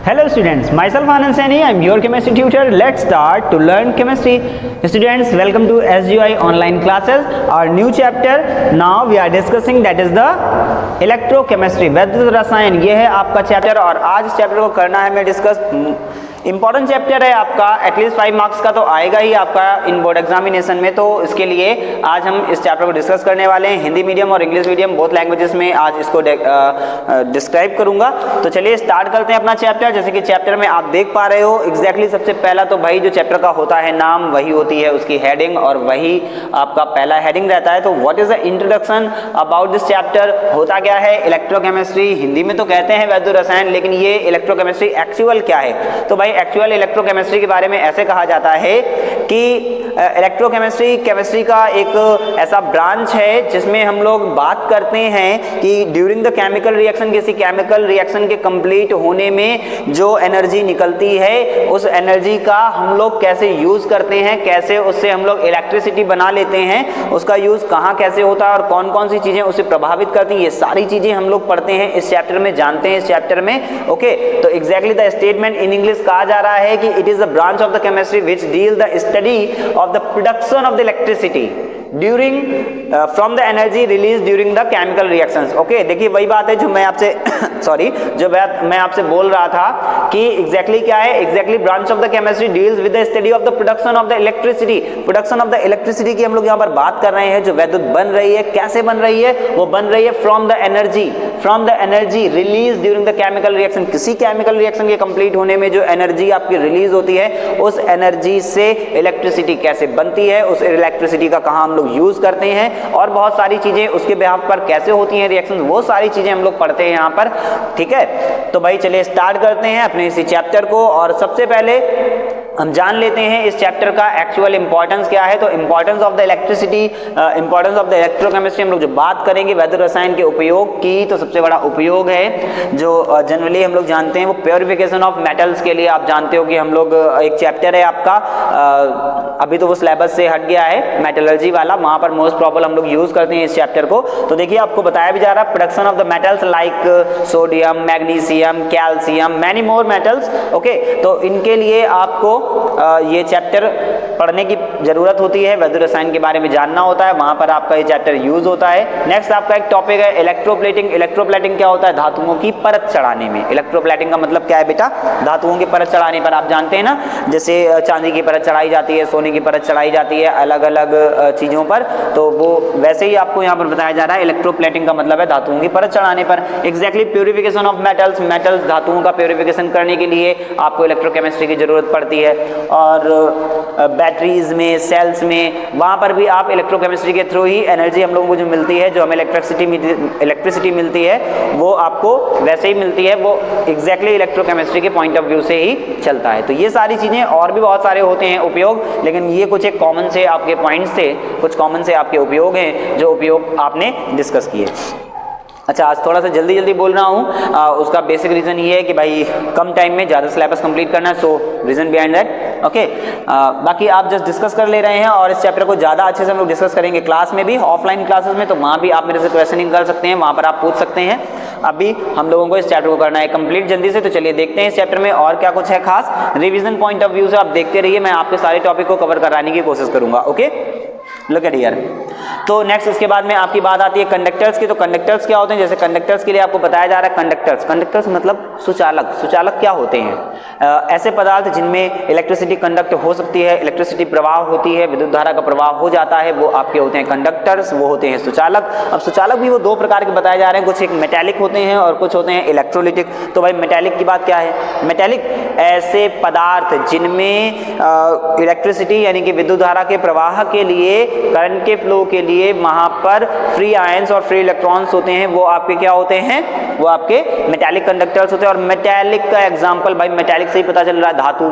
Hello students, myself Anand Saini, I am your chemistry tutor. Let's start to learn chemistry. Students, welcome to SGI online classes. Our new chapter now we are discussing, that is the electrochemistry, वैद्युत रसायन. ये है आपका chapter और आज इस chapter को करना है मैं डिस्कस. इंपॉर्टेंट चैप्टर है आपका, एटलीस्ट 5 मार्क्स का तो आएगा ही आपका इन बोर्ड एग्जामिनेशन में. तो इसके लिए आज हम इस चैप्टर को डिस्कस करने वाले हैं. हिंदी मीडियम और इंग्लिश मीडियम बोथ लैंग्वेजेस में आज इसको डिस्क्राइब करूंगा. तो चलिए स्टार्ट करते हैं अपना चैप्टर. जैसे कि चैप्टर में आप देख पा रहे हो एग्जैक्टली सबसे पहला तो भाई जो चैप्टर का होता है नाम, वही होती है उसकी हेडिंग और वही आपका पहला हेडिंग रहता है. तो what is the introduction about this chapter. होता क्या है इलेक्ट्रोकेमिस्ट्री. हिंदी में तो कहते हैं वैद्युत रसायन, लेकिन ये इलेक्ट्रोकेमिस्ट्री एक्चुअल क्या है. तो भाई एक्चुअल इलेक्ट्रोकेमिस्ट्री के बारे में ऐसे कहा जाता है कि इलेक्ट्रोकेमिस्ट्री केमिस्ट्री का एक ऐसा ब्रांच है जिसमें हम लोग बात करते हैं कि ड्यूरिंग द केमिकल रिएक्शन, किसी केमिकल रिएक्शन के कंप्लीट होने में जो एनर्जी निकलती है उस एनर्जी का हम लोग कैसे यूज करते हैं, कैसे उससे हम लोग इलेक्ट्रिसिटी बना लेते हैं, उसका यूज कहाँ कैसे होता है और कौन कौन सी चीजें उसे प्रभावित करती हैं, ये सारी चीजें हम लोग पढ़ते हैं इस चैप्टर में, जानते हैं इस चैप्टर में. ओके, तो exactly the statement in English कहा जा रहा है कि it is the branch of the chemistry which deal the study of the production of the electricity during from the energy release during the chemical reactions. Okay, देखिए वही बात है जो मैं आपसे सॉरी जो बात मैं आपसे बोल रहा था कि एग्जैक्टली क्या है. Exactly branch of the chemistry deals with the study of the production of the electricity. Production of the electricity की हम लोग यहाँ पर बात कर रहे हैं. जो वैद्युत बन रही है, कैसे बन रही है, वो बन रही है from the energy release during the chemical reaction. किसी केमिकल रिएक्शन के कंप्लीट होने में जो एनर्जी आपकी रिलीज होती है उस एनर्जी से इलेक्ट्रिसिटी कैसे बनती है, उस इलेक्ट्रिसिटी का कहाँ हम लोग यूज करते हैं और बहुत सारी चीजें उसके बिहाफ पर कैसे होती हैं रिएक्शन, वो सारी चीजें हम लोग पढ़ते हैं यहाँ पर. ठीक है, तो भाई चलिए स्टार्ट करते हैं अपने इसी चैप्टर को. और सबसे पहले हम जान लेते हैं इस चैप्टर का एक्चुअल इंपॉर्टेंस क्या है. तो importance of the electricity, importance of the electrochemistry हम लोग जो बात करेंगे वैद्युत रसायन के उपयोग की, तो सबसे बड़ा उपयोग है जो जनरली हम लोग जानते हैं वो प्योरिफिकेशन ऑफ मेटल्स के लिए. आप जानते हो कि हम लोग एक चैप्टर है आपका, अभी तो वो सिलेबस से हट गया है, मेटलर्जी वाला, वहां पर मोस्ट प्रॉबल हम लोग यूज करते हैं इस चैप्टर को. तो देखिए आपको बताया भी जा रहा है production of the metals like sodium, magnesium, calcium, many more metals. Okay, तो इनके लिए आपको ये चैप्टर पढ़ने की जरूरत होती है, वैद्युत रसायन के बारे में जानना होता है, वहां पर आपका ये चैप्टर यूज होता है. नेक्स्ट आपका एक टॉपिक है इलेक्ट्रोप्लेटिंग. इलेक्ट्रोप्लेटिंग क्या होता है, धातुओं की परत चढ़ाने में. इलेक्ट्रोप्लेटिंग का मतलब क्या है बेटा, धातुओं की परत चढ़ाने पर. आप जानते हैं ना, जैसे चांदी की परत चढ़ाई जाती है, सोने की परत चढ़ाई जाती है, अलग अलग चीजों पर, तो वो वैसे ही आपको यहाँ पर बताया जा रहा है इलेक्ट्रोप्लेटिंग का मतलब है धातुओं की परत चढ़ाने पर. Exactly purification of metals, metals धातुओं का प्योरिफिकेशन करने के लिए आपको इलेक्ट्रोकेमिस्ट्री की जरूरत पड़ती है. और बैटरीज में, सेल्स में, वहां पर भी आप इलेक्ट्रोकेमिस्ट्री के थ्रू ही एनर्जी हम लोगों को जो मिलती है, जो हमें इलेक्ट्रिसिटी मिलती है वो आपको वैसे ही मिलती है, वो एग्जैक्टली इलेक्ट्रोकेमिस्ट्री के पॉइंट ऑफ व्यू से ही चलता है. तो ये सारी चीजें और भी बहुत सारे होते हैं उपयोग, लेकिन ये कुछ एक कॉमन से आपके पॉइंट्स थे, कुछ कॉमन से आपके उपयोग हैं जो उपयोग आपने डिस्कस किए. अच्छा, आज थोड़ा सा जल्दी बोल रहा हूँ, उसका बेसिक रीज़न ये है कि भाई कम टाइम में ज़्यादा सिलेबस कंप्लीट करना है, सो रीज़न बिहाइंड दैट. ओके, बाकी आप जस्ट डिस्कस कर ले रहे हैं और इस चैप्टर को ज़्यादा अच्छे से हम लोग डिस्कस करेंगे क्लास में भी, ऑफलाइन क्लासेस में, तो वहाँ भी आप मेरे से क्वेश्चनिंग कर सकते हैं, वहाँ पर आप पूछ सकते हैं. अभी हम लोगों को इस चैप्टर को करना है कंप्लीट जल्दी से. तो चलिए देखते हैं इस चैप्टर में और क्या कुछ है खास. रिवीजन पॉइंट ऑफ व्यू से आप देखते रहिए, मैं आपके सारे टॉपिक को कवर कराने की कोशिश करूँगा. Okay, look at here. तो नेक्स्ट इसके बाद में आपकी बात आती है कंडक्टर्स की. तो कंडक्टर्स क्या होते हैं, जैसे कंडक्टर्स के लिए आपको बताया जा रहा है कंडक्टर्स मतलब सुचालक. सुचालक क्या होते हैं, ऐसे पदार्थ जिनमें इलेक्ट्रिसिटी कंडक्ट हो सकती है, इलेक्ट्रिसिटी प्रवाह होती है, विद्युत धारा का प्रवाह हो जाता है, वो आपके होते हैं कंडक्टर्स, वो होते हैं सुचालक. अब सुचालक भी वो दो प्रकार के बताए जा रहे हैं, कुछ एक मेटेलिक होते हैं और कुछ होते हैं इलेक्ट्रोलिटिक. तो भाई मेटेलिक की बात क्या है, मेटेलिक ऐसे पदार्थ जिनमें इलेक्ट्रिसिटी यानी कि विद्युत धारा के प्रवाह के लिए, करंट के फ्लो के लिए वहां पर फ्री आयंस और फ्री इलेक्ट्रॉन्स होते हैं, वो आपके क्या होते हैं, वो आपके मेटालिक कंडक्टर्स होते हैं. और मेटालिक का एग्जांपल, भाई मेटालिक से ही पता चल रहा है धातु,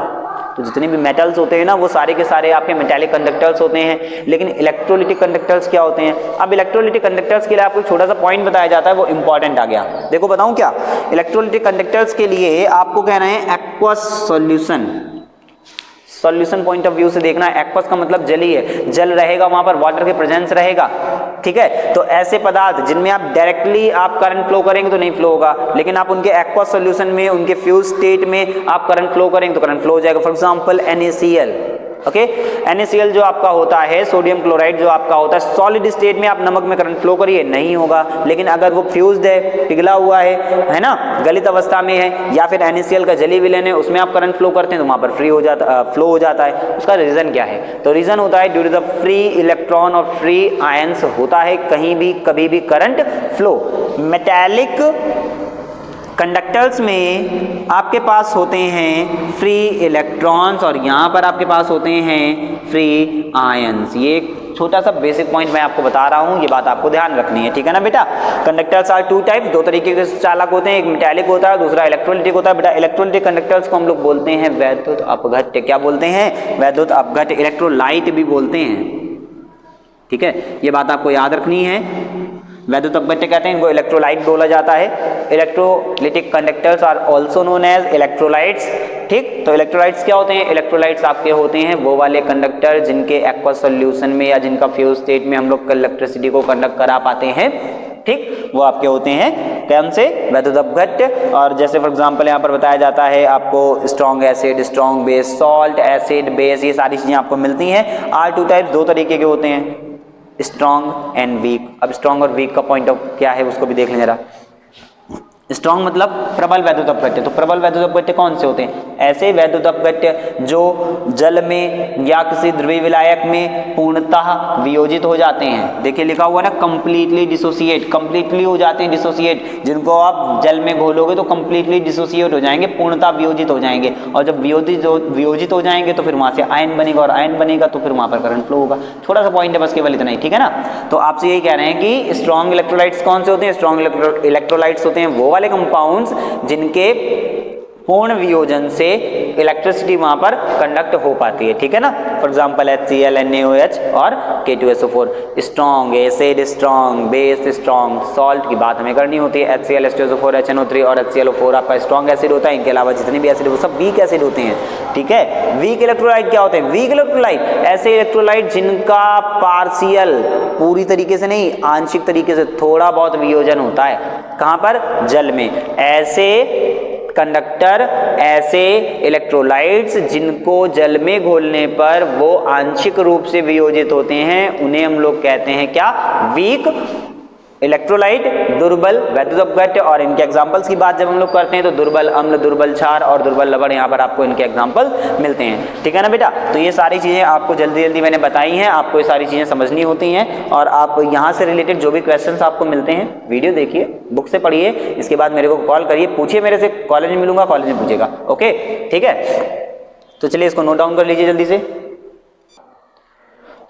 तो जितने भी मेटल्स होते हैं ना वो सारे के सारे आपके मेटालिक कंडक्टर्स होते हैं. लेकिन इलेक्ट्रोलिटिक कंडक्टर्स क्या होते हैं. अब इलेक्ट्रोलिटिक कंडक्टर्स के लिए आपको छोटा सा पॉइंट बताया जाता है, वो इंपॉर्टेंट आ गया. देखो बताऊं क्या, इलेक्ट्रोलिटिक कंडक्टर्स के लिए आपको कहना है aqueous solution. Solution point of view से देखना, एक्वस का मतलब जल ही है, जल रहेगा वहां पर, वाटर के प्रेजेंस रहेगा, ठीक है। तो ऐसे पदार्थ जिनमें आप डायरेक्टली आप करंट फ्लो करेंगे तो नहीं फ्लो होगा, लेकिन आप उनके एक्वस सॉल्यूशन में, उनके फ्यूज स्टेट में आप करंट फ्लो करेंगे तो करंट फ्लो हो जाएगा। For example NaCl, okay, NaCl जो आपका होता है, सोडियम क्लोराइड जो आपका होता है, सॉलिड स्टेट में आप नमक में करंट फ्लो करिए नहीं होगा, लेकिन अगर वो फ्यूज्ड है, पिघला हुआ है ना, गलित अवस्था में है, या फिर NaCl का जली विलयन है, उसमें आप करंट फ्लो करते हैं तो वहां पर फ्लो हो जाता है। उसका रीजन क्या है? तो रीजन होता है due to the free electron और फ्री आयंस होता है कहीं भी कभी भी करंट फ्लो। मेटालिक कंडक्टर्स में आपके पास होते हैं फ्री इलेक्ट्रॉन्स और यहाँ पर आपके पास होते हैं फ्री आयंस। ये छोटा सा बेसिक पॉइंट मैं आपको बता रहा हूँ, ये बात आपको ध्यान रखनी है, ठीक है ना बेटा। कंडक्टर्स आर टू टाइप, दो तरीके के चालक होते हैं, एक मेटालिक होता है, दूसरा इलेक्ट्रोलाइटिक होता है। बेटा इलेक्ट्रोलाइटिक कंडक्टर्स को हम लोग बोलते हैं वैद्युत अपघट्य। क्या बोलते हैं? वैद्युत अपघट्य, इलेक्ट्रोलाइट भी बोलते हैं, ठीक है, ये बात आपको याद रखनी है। वैद्युत अपघट्य कहते हैं, इनको इलेक्ट्रोलाइट बोला जाता है। Electrolytic conductors are also known as electrolytes, ठीक। तो इलेक्ट्रोलाइट्स क्या होते हैं? इलेक्ट्रोलाइट्स आपके होते हैं वो वाले कंडक्टर जिनके एक्वस सॉल्यूशन में या जिनका फ्यूज स्टेट में हम लोग इलेक्ट्रिसिटी को कंडक्ट करा पाते हैं, ठीक, वो आपके होते हैं कौन से? वैद्युत अपघट्य। और जैसे फॉर एग्जांपल यहाँ पर बताया जाता है आपको strong acid, strong base, salt, acid, base, ये सारी चीजें आपको मिलती हैं। आर टू टाइप्स, दो तरीके के होते हैं, स्ट्रॉन्ग एंड वीक। अब स्ट्रॉन्ग और वीक का पॉइंट ऑफ क्या है उसको भी देख लें जरा। स्ट्रॉन्ग मतलब प्रबल वैद्युत अपघट्य। तो प्रबल वैद्युत अपघट्य कौन से होते हैं? ऐसे वैद्युत अपघट्य जो जल में या किसी ध्रुवीय विलायक में पूर्णतः वियोजित हो जाते हैं। देखिए लिखा हुआ ना, कंप्लीटली डिसोसिएट, कंप्लीटली हो जाते हैं डिसोसिएट। जिनको आप जल में घोलोगे तो कंप्लीटली डिसोसिएट हो जाएंगे, पूर्णतः वियोजित हो जाएंगे। और जब वियोजित हो जाएंगे तो फिर वहां से आयन बनेगा, और आयन बनेगा तो फिर वहां पर करंट फ्लो होगा। छोटा सा पॉइंट है बस, केवल इतना ही, ठीक है ना। तो आपसे यही कह रहे हैं कि स्ट्रॉन्ग इलेक्ट्रोलाइट्स कौन से होते हैं? स्ट्रॉन्ग इलेक्ट्रोलाइट्स होते हैं वो वाले कंपाउंड्स जिनके पूर्ण वियोजन से इलेक्ट्रिसिटी वहां पर कंडक्ट हो पाती है, ठीक है ना। फॉर एग्जांपल HCl, NaOH और K2SO4। Strong acid, strong base, strong salt की बात हमें करनी होती है। HCl, H2SO4, HNO3 और HClO4 आपका स्ट्रॉन्ग एसिड होता है। इनके अलावा जितने भी एसिड वो सब वीक एसिड होते हैं, ठीक है। वीक इलेक्ट्रोलाइट क्या होते हैं? वीक इलेक्ट्रोलाइट ऐसे इलेक्ट्रोलाइट जिनका पार्शियल, पूरी तरीके से नहीं, आंशिक तरीके से थोड़ा बहुत वियोजन होता है। कहां पर? जल में। ऐसे कंडक्टर, ऐसे इलेक्ट्रोलाइट्स जिनको जल में घोलने पर वो आंशिक रूप से वियोजित होते हैं, उन्हें हम लोग कहते हैं क्या? वीक इलेक्ट्रोलाइट, दुर्बल वैद्युत अपघट्य। और इनके एग्जांपल्स की बात जब हम लोग करते हैं तो दुर्बल अम्ल, दुर्बल क्षार और दुर्बल लवण, यहाँ पर आपको इनके एग्जांपल मिलते हैं, ठीक है ना बेटा। तो ये सारी चीजें आपको जल्दी जल्दी मैंने बताई हैं, आपको ये सारी चीजें समझनी होती हैं। और आप यहाँ से रिलेटेड जो भी क्वेश्चंस आपको मिलते हैं, वीडियो देखिए, बुक से पढ़िए, इसके बाद मेरे को कॉल करिए, पूछिए मेरे से। कॉलेज में मिलूंगा, कॉलेज में पूछेगा, ओके, ठीक है। तो चलिए इसको नोट डाउन कर लीजिए जल्दी से।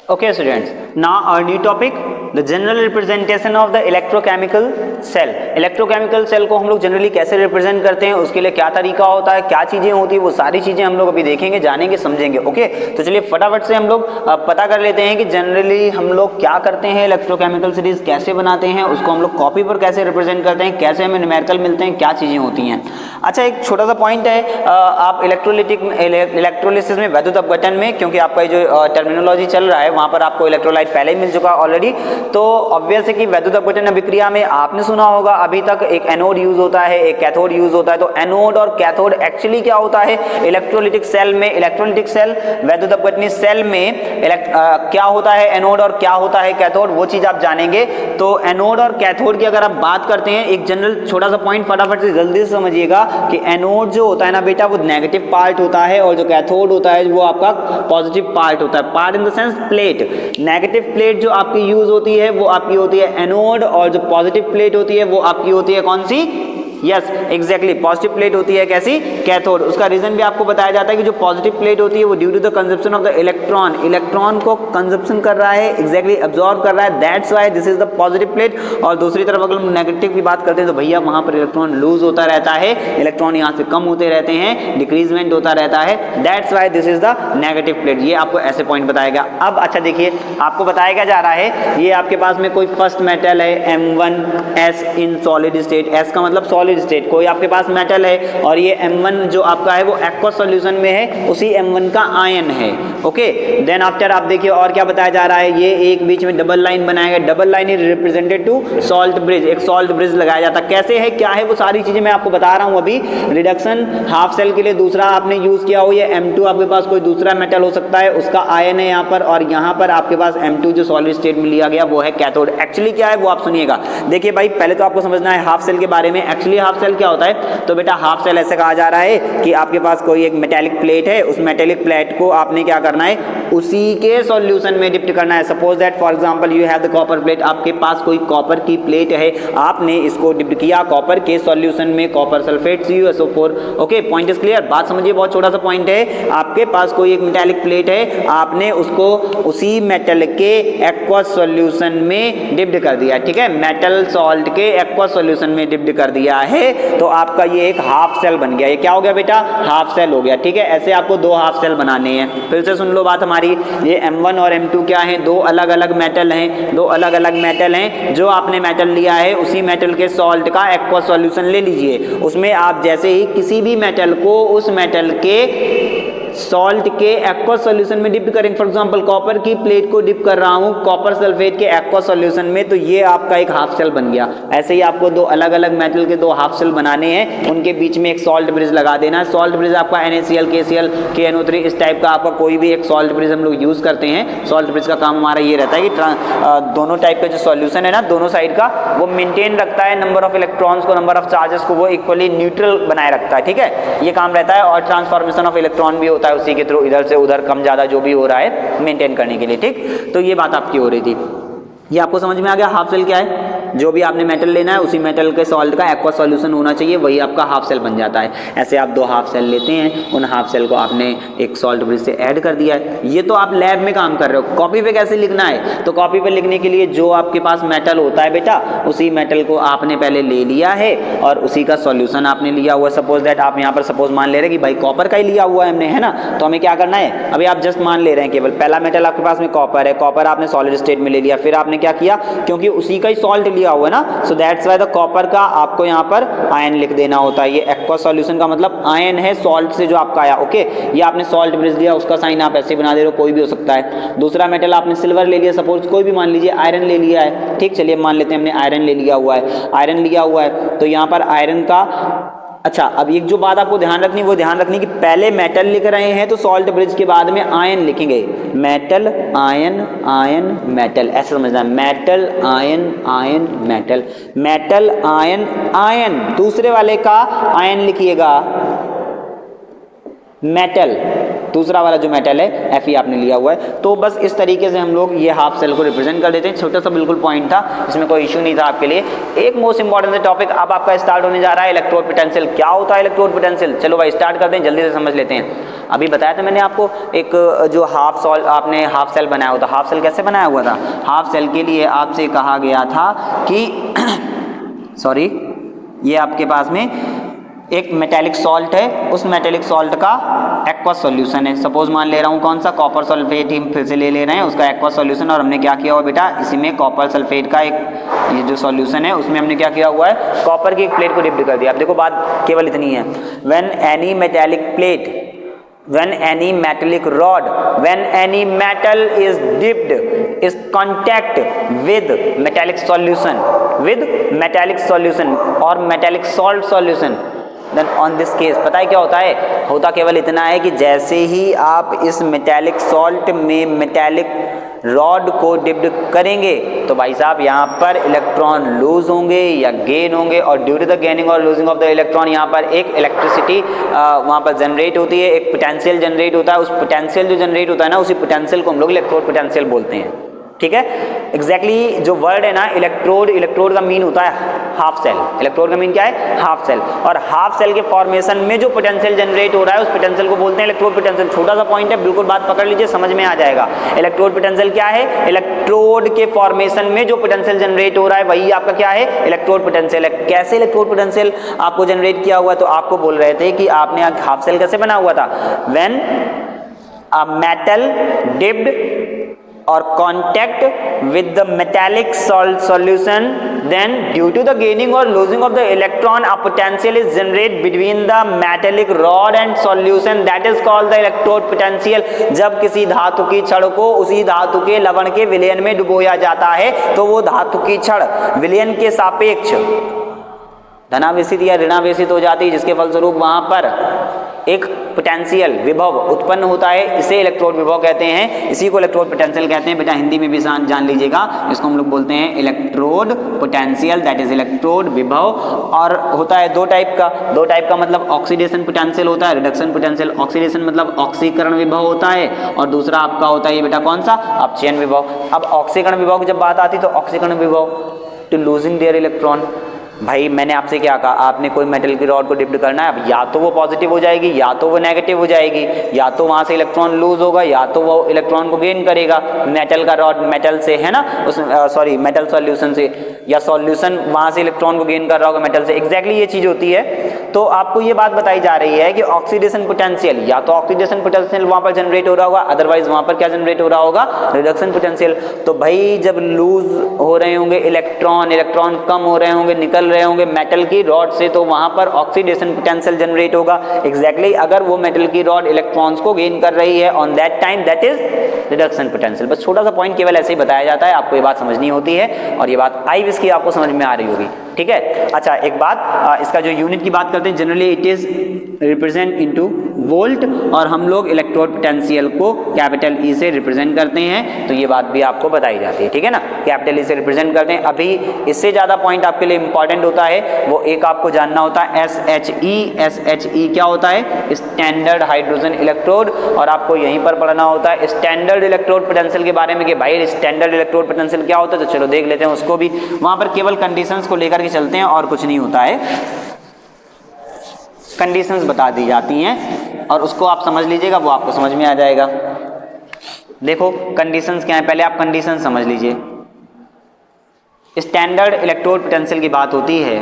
Okay students, now our new topic, the general representation of the electrochemical cell। electrochemical cell को हम लोग जनरली कैसे रिप्रेजेंट करते हैं, उसके लिए क्या तरीका होता है, क्या चीजें होती है, वो सारी चीजें हम लोग अभी देखेंगे, जानेंगे, समझेंगे। ओके, तो चलिए फटाफट से हम लोग पता कर लेते हैं कि जनरली हम लोग क्या करते हैं, इलेक्ट्रोकेमिकल सीरीज कैसे बनाते हैं, उसको हम लोग कॉपी पर कैसे रिप्रेजेंट करते हैं, कैसे हमें न्यूमेरिकल मिलते हैं, क्या चीजें होती हैं। अच्छा, एक छोटा सा पॉइंट है, आप इलेक्ट्रोलिसिस में, वैद्युत अपघटन में, क्योंकि आपका जो टर्मिनोलॉजी चल रहा है वहां पर आपको इलेक्ट्रोलाइट पहले ही मिल चुका ऑलरेडी, तो ऑब्वियस है कि वैद्युत अपघटन अभिक्रिया में आपने सुना होगा अभी तक एक एनोड यूज होता है, एक कैथोड यूज होता है। तो एनोड और कैथोड एक्चुअली क्या होता है इलेक्ट्रोलिटिक सेल में, इलेक्ट्रोलिटिक सेल वैद्युत अपघटनी सेल में क्या होता है एनोड और क्या होता है कैथोड, वो चीज आप जानेंगे। तो एनोड और कैथोड की अगर आप बात करते हैं, एक जनरल छोटा सा पॉइंट फटाफट से जल्दी से समझिएगा कि एनोड जो होता है ना बेटा, वो नेगेटिव पार्ट होता है, और जो कैथोड होता है वो आपका पॉजिटिव पार्ट होता है। Part in the sense plate. Negative plate जो आपकी यूज होती है वो आपकी होती है एनोड, और जो पॉजिटिव प्लेट होती है वो आपकी होती है कौन सी? यस एग्जैक्टली, पॉजिटिव प्लेट होती है कैसी? कैथोड। उसका रीजन भी आपको बताया जाता है कि जो पॉजिटिव प्लेट होती है वो due to the consumption of the electron, electron को कंजप्शन कर रहा है, एग्जैक्टली अब्सॉर्ब कर रहा है, that's why this is the positive plate. और दूसरी तरफ अगर हम नेगेटिव की बात करते हैं तो भैया वहां पर इलेक्ट्रॉन लूज होता रहता है, इलेक्ट्रॉन यहाँ से कम होते रहते हैं, डिक्रीजमेंट होता रहता है, that's why this is the negative plate. ये आपको ऐसे पॉइंट बताया गया। अब अच्छा देखिए, आपको बताया क्या जा रहा है, ये आपके पास में कोई फर्स्ट मेटल है M1S in solid state, S का मतलब सॉलिड सॉलिड स्टेट, कोई आपके पास मेटल है और ये M1 जो आपका है वो एक्वस सॉल्यूशन में है, उसी M1 का आयन है। ओके, देन आफ्टर आप देखिए और क्या बताया जा रहा है, ये एक बीच में डबल लाइन बनाया गया, double line is represented to salt bridge, एक सॉल्ट ब्रिज लगाया जाता है। कैसे है, क्या है, वो सारी चीजें मैं आपको बता रहा हूं अभी। रिडक्शन हाफ सेल के लिए दूसरा आपने यूज किया हो, ये M2 आपके पास कोई दूसरा मेटल हो सकता है, उसका आयन है यहाँ पर, और यहाँ पर आपके पास M2 जो सॉलिड स्टेट में लिया गया वो है कैथोड। एक्चुअली क्या है वो आप सुनिएगा। देखिए भाई, पहले तो आपको समझना है हाफ सेल के बारे में। एक्चुअली हाफ सेल क्या होता है, तो बेटा हाफ सेल ऐसे कहा जा रहा है कि आपके पास कोई एक मेटेलिक प्लेट है, उस मेटेलिक प्लेट को आपने क्या करना है, उसी के सॉल्यूशन में डिप्ट करना है। Suppose that for example you have the copper plate, आपके पास कोई कॉपर की प्लेट है, आपने इसको डिप्ट किया कॉपर के सॉल्यूशन में, copper sulphate CuSO4। Okay, point is clear, बात समझिए, बहुत छोटा सा पॉइंट है। आपके पास कोई एक मेटेलिक प्लेट है, आपने उसको उसी मेटल के एक्वस सॉल्यूशन में डिप्ट कर दिया, ठीक है, मेटल सॉल्ट के एक्वस सॉल्यूशन में डिप्ट कर दिया है, तो आपका ये एक हाफ सेल बन गया। ये क्या हो गया बेटा, हाफ सेल हो गया, ठीक है। ऐसे आपको दो हाफ सेल बनाने हैं। फिर से सुन लो बात हमारी, ये M1 और M2 क्या है, दो अलग अलग मेटल हैं, दो अलग अलग मेटल हैं। जो आपने मेटल लिया है उसी मेटल के सॉल्ट का एक्वस सॉल्यूशन ले लीजिए, उसमें आप जैसे ही किसी भी मेटल को उस मेटल के सॉल्ट के एक्वस सॉल्यूशन में डिप करेंगे, फॉर एग्जांपल कॉपर की प्लेट को डिप कर रहा हूं कॉपर सल्फेट के एक्वस सॉल्यूशन में, तो ये आपका एक हाफ सेल बन गया। ऐसे ही आपको दो अलग अलग मेटल के दो हाफ सेल बनाने हैं, उनके बीच में एक सॉल्ट ब्रिज लगा देना है। सॉल्ट ब्रिज आपका NaCl, KCl, KNO3 इस टाइप का आपका कोई भी एक सॉल्ट ब्रिज हम लोग यूज करते हैं। सॉल्ट ब्रिज का काम हमारा ये रहता है कि दोनों टाइप का जो सॉल्यूशन है ना, दोनों साइड का, वो मेंटेन रखता है नंबर ऑफ इलेक्ट्रॉन्स को, नंबर ऑफ चार्जेस को वो इक्वली न्यूट्रल बनाए रखता है, ठीक है, ये काम रहता है। और ट्रांसफॉर्मेशन ऑफ इलेक्ट्रॉन भी होता है उसी के थ्रू, इधर से उधर कम ज्यादा जो भी हो रहा है मेंटेन करने के लिए, ठीक। तो ये बात आपकी हो रही थी, ये आपको समझ में आ गया हाफ सेल क्या है। जो भी आपने मेटल लेना है उसी मेटल के सॉल्ट का एक्वस सॉल्यूशन होना चाहिए, वही आपका हाफ सेल बन जाता है। ऐसे आप दो हाफ सेल लेते हैं, उन हाफ सेल को आपने एक सॉल्ट ब्रिज से ऐड कर दिया है। ये तो आप लैब में काम कर रहे हो, कॉपी पे कैसे लिखना है, तो कॉपी पे लिखने के लिए जो आपके पास मेटल होता है बेटा, उसी मेटल को आपने पहले ले लिया है और उसी का सॉल्यूशन आपने लिया हुआ है। सपोज दैट आप यहाँ पर सपोज मान ले रहे हैं कि भाई कॉपर का ही लिया हुआ है हमने, है ना, तो हमें क्या करना है, अभी आप जस्ट मान ले रहे हैं केवल पहला मेटल आपके पास में कॉपर है, कॉपर आपने सॉलिड स्टेट में ले लिया, फिर आपने क्या किया, क्योंकि उसी का ही सॉल्ट लिया हुआ है ना, so that's why the copper का आपको यहाँ पर आयन लिख देना होता है। ये एक्वस सॉल्यूशन का मतलब आयन है सॉल्ट से जो आपका आया। ओके, ये आपने सॉल्ट ब्रिज लिया, उसका साइन आप ऐसे बना दे रहे हो, कोई भी हो सकता है। दूसरा मेटल आपने सिल्वर ले लिया, सपोज कोई भी मान लीजिए आयरन ले लिया है, ठीक, चलिए मान लेते हैं हमने आयरन ले लिया हुआ है, आयरन लिया हुआ है, तो यहाँ पर आयरन का, अच्छा, अब एक जो बात आपको ध्यान रखनी, वो ध्यान रखनी कि पहले मेटल लिख रहे हैं तो सॉल्ट ब्रिज के बाद में आयन लिखेंगे, मेटल आयन आयन मेटल, ऐसे समझना, metal ion ion metal, metal ion ion, दूसरे वाले का आयन लिखिएगा मेटल, दूसरा वाला जो मेटल है Fe आपने लिया हुआ है। तो बस इस तरीके से हम लोग ये हाफ सेल को रिप्रेजेंट कर देते हैं। छोटा सा बिल्कुल पॉइंट था, इसमें कोई इशू नहीं था आपके लिए। एक मोस्ट इंपॉर्टेंट से टॉपिक अब आपका स्टार्ट होने जा रहा है, इलेक्ट्रोड पोटेंशियल। क्या होता है इलेक्ट्रोड पोटेंशियल, चलो भाई स्टार्ट करते हैं, जल्दी से समझ लेते हैं। अभी बताया था मैंने आपको एक जो आपने हाफ सेल बनाया हुआ था, हाफ सेल कैसे बनाया हुआ था, हाफ सेल के लिए आपसे कहा गया था कि सॉरी, ये आपके पास में एक मेटेलिक सॉल्ट है, उस मेटेलिक सॉल्ट का एक्वस सॉल्यूशन है। सपोज मान ले रहा हूँ कौन सा, कॉपर सल्फेट ही फिर से ले रहे हैं, उसका एक्वस सॉल्यूशन, और हमने क्या किया हुआ बेटा, इसी में कॉपर सल्फेट का एक ये जो सॉल्यूशन है उसमें हमने क्या किया हुआ है, कॉपर की एक प्लेट को डिप्ट कर दिया। अब देखो बात केवल इतनी है, when any metallic plate, when any metallic rod, when any metal is dipped is contact with metallic solution, with metallic solution or metallic salt solution, then on this case पता है क्या होता है, होता केवल इतना है कि जैसे ही आप इस मेटेलिक सॉल्ट में मेटेलिक रॉड को डिप्ट करेंगे तो भाई साहब यहाँ पर इलेक्ट्रॉन लूज होंगे या गेन होंगे, और ड्यू टू द गेनिंग और लूजिंग ऑफ द इलेक्ट्रॉन यहाँ पर एक इलेक्ट्रिसिटी वहाँ पर जनरेट होती है, एक पोटेंशियल जनरेट होता है। उस पोटेंशियल जो जनरेट होता है ना, उसी पोटेंशियल को हम लोग इलेक्ट्रोड पोटेंशियल बोलते हैं, ठीक है। एग्जैक्टली जो वर्ड है ना इलेक्ट्रोड, इलेक्ट्रोड का मीन होता है हाफ सेल, इलेक्ट्रोड का मीन क्या है, हाफ सेल। और हाफ सेल के फॉर्मेशन में जो पोटेंशियल जनरेट हो रहा है उस पोटेंशियल को बोलते हैं इलेक्ट्रोड पोटेंशियल। छोटा सा पॉइंट है, बिल्कुल बात पकड़ लीजिए, समझ में आ जाएगा। इलेक्ट्रोड पोटेंशियल क्या है, इलेक्ट्रोड के फॉर्मेशन में जो पोटेंशियल जनरेट हो रहा है वही आपका क्या है, इलेक्ट्रोड पोटेंशियल है। कैसे इलेक्ट्रोड पोटेंशियल आपको जनरेट किया हुआ है, तो आपको बोल रहे थे कि आपने हाफ सेल कैसे बना हुआ था, when a metal dipped or contact with the metallic solution, then due to the gaining or losing of the electron, a potential is generated between the metallic rod and solution, that is called the electrode potential. जब किसी धातु की छड़ को उसी धातु के लवण के विलयन में डुबोया जाता है तो वो धातु की छड़ विलयन के सापेक्ष धनावेशित या ऋणावेशित हो जाती है, जिसके फलस्वरूप वहां पर एक पोटेंशियल विभव उत्पन्न होता है। इसे इलेक्ट्रोड विभव कहते हैं, इसी को इलेक्ट्रोड पोटेंशियल कहते हैं। बेटा हिंदी में भी जान लीजिएगा, इसको हम लोग बोलते हैं electrode potential, that is electrode विभव। और होता है दो टाइप का मतलब ऑक्सीडेशन पोटेंशियल होता है, रिडक्शन पोटेंशियल। ऑक्सीडेशन मतलब ऑक्सीकरण विभव होता है, और दूसरा आपका होता है ये बेटा कौन सा, अपचयन विभव। अब ऑक्सीकरण विभव की जब बात आती तो ऑक्सीकरण विभव टू लूजिंग देयर इलेक्ट्रॉन। भाई मैंने आपसे क्या कहा, आपने कोई मेटल की रॉड को डिप्ट करना है, अब या तो वो पॉजिटिव हो जाएगी या तो वो नेगेटिव हो जाएगी, या तो वहां से इलेक्ट्रॉन लूज होगा या तो वो इलेक्ट्रॉन को गेन करेगा। मेटल का रॉड मेटल से है ना, उस मेटल सॉल्यूशन से, या सॉल्यूशन वहां से इलेक्ट्रॉन को गेन कर रहा होगा मेटल से। एग्जैक्टली ये चीज होती है। तो आपको ये बात बताई जा रही है कि ऑक्सीडेशन पोटेंशियल, या तो ऑक्सीडेशन पोटेंशियल वहां पर जनरेट हो रहा होगा, अदरवाइज वहां पर क्या जनरेट हो रहा होगा, रिडक्शन पोटेंशियल। तो भाई जब लूज हो रहे होंगे इलेक्ट्रॉन कम हो रहे होंगे, निकल रहे होंगे मेटल की रॉड से, तो वहां पर ऑक्सीडेशन पोटेंशियल जनरेट होगा। एग्जैक्टली अगर वो मेटल की रॉड इलेक्ट्रॉन्स को गेन कर रही है on that time, that is reduction potential. बस छोटा सा पॉइंट केवल ऐसे ही बताया जाता है, आपको ये बात समझनी होती है, और ये बात आई इसकी आपको समझ में आ रही होगी। ठीक है, अच्छा एक बात, इसका जो यूनिट की बात करते हैं, generally it is represent into volt, और हम लोग इलेक्ट्रोड पोटेंशियल को कैपिटल ई से रिप्रेजेंट करते हैं, तो ये बात भी आपको बताई जाती है। ठीक है ना, कैपिटल ई से रिप्रेजेंट करते हैं। अभी इससे ज्यादा पॉइंट आपके लिए इंपॉर्टेंट होता है, वो एक आपको जानना होता है SHE क्या होता है, स्टैंडर्ड हाइड्रोजन इलेक्ट्रोड, और आपको यहीं पर पढ़ना होता है स्टैंडर्ड इलेक्ट्रोड पोटेंशियल के बारे में कि भाई स्टैंडर्ड इलेक्ट्रोड पोटेंशियल क्या होता है। तो चलो देख लेते हैं उसको भी, वहां पर केवल कंडीशंस को लेकर के चलते हैं और कुछ नहीं होता है, कंडीशंस बता दी जाती हैं और उसको आप समझ लीजिएगा, वो आपको समझ में आ जाएगा। देखो कंडीशंस क्या है, पहले आप कंडीशन समझ लीजिए। स्टैंडर्ड इलेक्ट्रोड पोटेंशियल की बात होती है,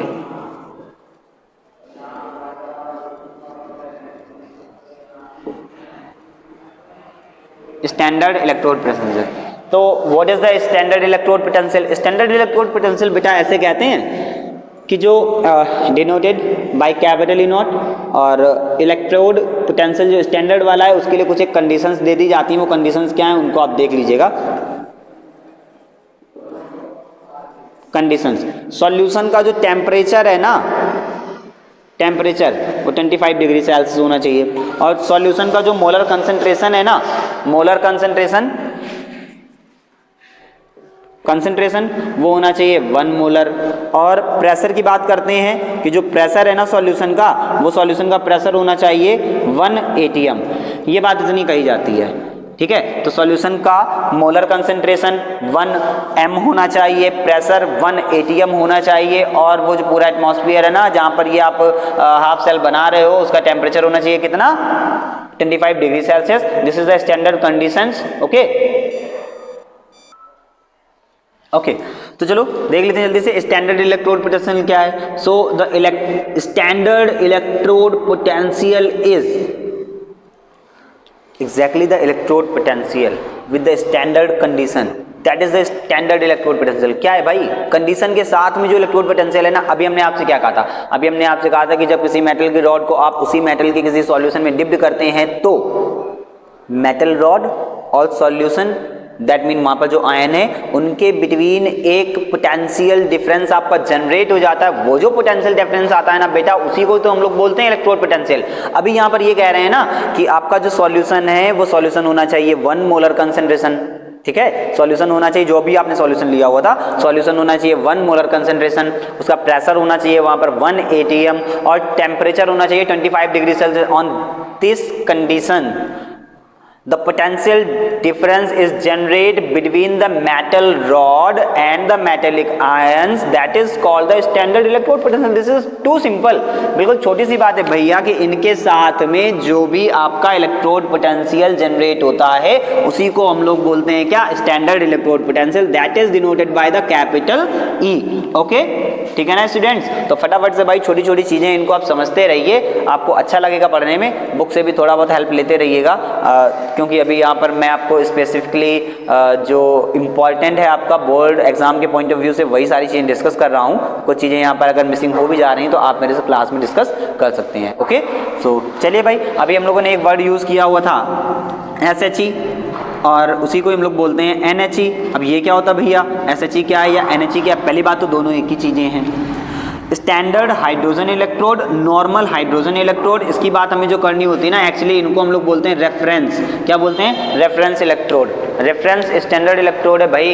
स्टैंडर्ड इलेक्ट्रोड पोटेंशियल। तो what is the standard electrode potential? Standard electrode potential बेटा ऐसे कहते हैं कि जो denoted by capital E not, और इलेक्ट्रोड पोटेंशियल जो स्टैंडर्ड वाला है उसके लिए कुछ एक कंडीशंस दे दी जाती हैं। वो कंडीशंस क्या हैं उनको आप देख लीजिएगा। कंडीशंस, सॉल्यूशन का जो टेम्परेचर है ना, टेम्परेचर वो 25 डिग्री सेल्सियस होना चाहिए, और सॉल्यूशन का जो मोलर कंसंट्रेशन है ना, मोलर कंसंट्रेशन वो होना चाहिए 1 मोलर। और प्रेशर की बात करते हैं कि जो प्रेशर है ना सॉल्यूशन का, वो सॉल्यूशन का प्रेशर होना चाहिए 1 atm। ये बात इतनी कही जाती है। ठीक है, तो सॉल्यूशन का मोलर कंसंट्रेशन 1 m होना चाहिए, प्रेशर 1 atm होना चाहिए, और वो जो पूरा एटमॉस्फेयर है ना जहां पर ये आप हाफ सेल बना रहे हो, उसका टेम्परेचर होना चाहिए कितना, 25 degree Celsius. This is the standard conditions. Okay, तो चलो देख लेते हैं जल्दी से स्टैंडर्ड इलेक्ट्रोड पोटेंशियल क्या है। So the standard electrode potential is exactly the electrode potential with the standard condition, that is the standard electrode potential। क्या है भाई, कंडीशन के साथ में जो इलेक्ट्रोड पोटेंशियल है ना, अभी हमने आपसे क्या कहा था, अभी हमने आपसे कहा था कि जब किसी मेटल की रॉड को आप उसी मेटल के किसी सॉल्यूशन में डिप्ट करते हैं तो मेटल रॉड और सॉल्यूशन, दैट मीन वहां पर जो आयन है उनके बिटवीन एक पोटेंशियल डिफरेंस आपका जनरेट हो जाता है। वो जो पोटेंशियल डिफरेंस आता है ना बेटा, उसी को तो हम लोग बोलते हैं इलेक्ट्रोड पोटेंशियल। अभी यहाँ पर ये कह रहे हैं ना कि आपका जो सॉल्यूशन है वो सॉल्यूशन होना चाहिए 1 मोलर कंसंट्रेशन। ठीक है, सॉल्यूशन होना चाहिए, जो भी आपने सॉल्यूशन लिया हुआ था, सॉल्यूशन होना चाहिए 1 मोलर कंसंट्रेशन, उसका प्रेशर होना चाहिए वहां पर 1 atm, और टेम्परेचर होना चाहिए 25 degree Celsius. On this condition the potential difference is generated between the metal rod and the metallic ions, that is called the standard electrode potential। this is too simple, बिल्कुल छोटी सी बात है भैया कि इनके साथ में जो भी आपका इलेक्ट्रोड पोटेंशियल जनरेट होता है उसी को हम लोग बोलते हैं क्या, standard electrode potential, that is denoted by the capital E. Okay, ठीक है ना स्टूडेंट्स। तो फटाफट से भाई छोटी छोटी चीजें इनको आप समझते रहिए, आपको अच्छा लगेगा पढ़ने में, बुक से भी थोड़ा बहुत हेल्प लेते रहिएगा। क्योंकि अभी यहाँ पर मैं आपको स्पेसिफिकली जो इम्पॉर्टेंट है आपका बोर्ड एग्जाम के पॉइंट ऑफ व्यू से वही सारी चीज़ें डिस्कस कर रहा हूँ। कुछ चीज़ें यहाँ पर अगर मिसिंग हो भी जा रही हैं तो आप मेरे से क्लास में डिस्कस कर सकते हैं। ओके, सो चलिए भाई, अभी हम लोगों ने एक वर्ड यूज़ किया हुआ था SHE, और उसी को हम लोग बोलते हैं NHE। अब ये क्या होता है भैया, SHE क्या है या NHE क्या है? पहली बात तो दोनों एक ही चीज़ें हैं। Standard hydrogen electrode, normal hydrogen electrode, इसकी बात हमें जो करनी होती है ना, एक्चुअली इनको हम लोग बोलते हैं रेफरेंस। क्या बोलते हैं? Reference electrode. Reference standard electrode है भाई।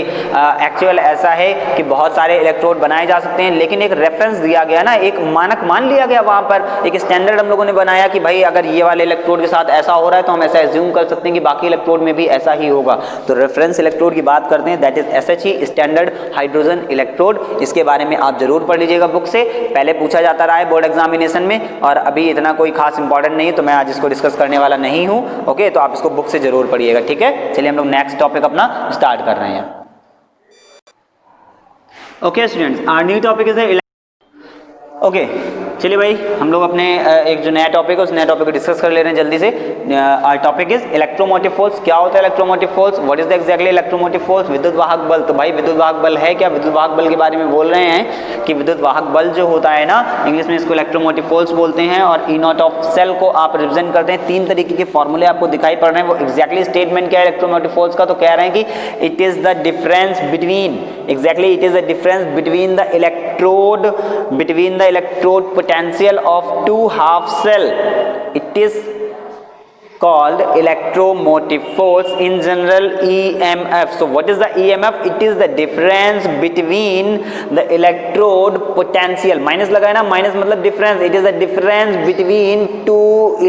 एक्चुअल ऐसा है कि बहुत सारे इलेक्ट्रोड बनाए जा सकते हैं, लेकिन एक रेफरेंस दिया गया ना, एक मानक मान लिया गया वहाँ पर, एक स्टैंडर्ड हम लोगों ने बनाया कि भाई अगर ये वाले इलेक्ट्रोड के साथ ऐसा हो रहा है तो हम ऐसा एज्यूम कर सकते हैं कि बाकी इलेक्ट्रोड में भी ऐसा ही होगा। तो रेफरेंस इलेक्ट्रोड की बात करते हैं, that is SHE, standard hydrogen electrode. इसके बारे में आप जरूर पढ़ लीजिएगा बुक से, पहले पूछा जाता रहा है बोर्ड एग्जामिनेशन में, और अभी इतना कोई खास इंपॉर्टेंट नहीं है तो मैं आज इसको डिस्कस करने वाला नहीं हूँ। ओके, तो आप इसको बुक से जरूर पढ़िएगा। ठीक है, चलिए हम लोग नेक्स्ट टॉपिक अपना स्टार्ट कर रहे हैं। Okay students, our new topic is okay, चलिए भाई हम लोग अपने एक जो नया टॉपिक है उस नया टॉपिक को डिस्कस कर ले रहे हैं जल्दी से। Our topic is electromotive force. क्या होता है electromotive force? What is the exactly electromotive force? विद्युत वाहक बल। तो भाई विद्युत वाहक बल है क्या? विद्युत वाहक बल के बारे में बोल रहे हैं कि विद्युत वाहक बल जो होता है ना, इंग्लिश में इसको इलेक्ट्रोमोटिव फोर्स बोलते हैं, और ई नॉट ऑफ सेल को आप रिप्रेजेंट करते हैं। 3 तरीके के फॉर्मूले आपको दिखाई पड़ रहे हैं। वो एग्जैक्टली स्टेटमेंट क्या है इलेक्ट्रोमोटिव फोर्स का? तो कह रहे हैं कि it is the difference between, exactly it is the difference between the electrode potential of 2 half cell. It is called electromotive force, in general EMF. So what is the EMF? It is the difference between the electrode potential, minus लगाए ना, minus मतलब difference, it is the difference between 2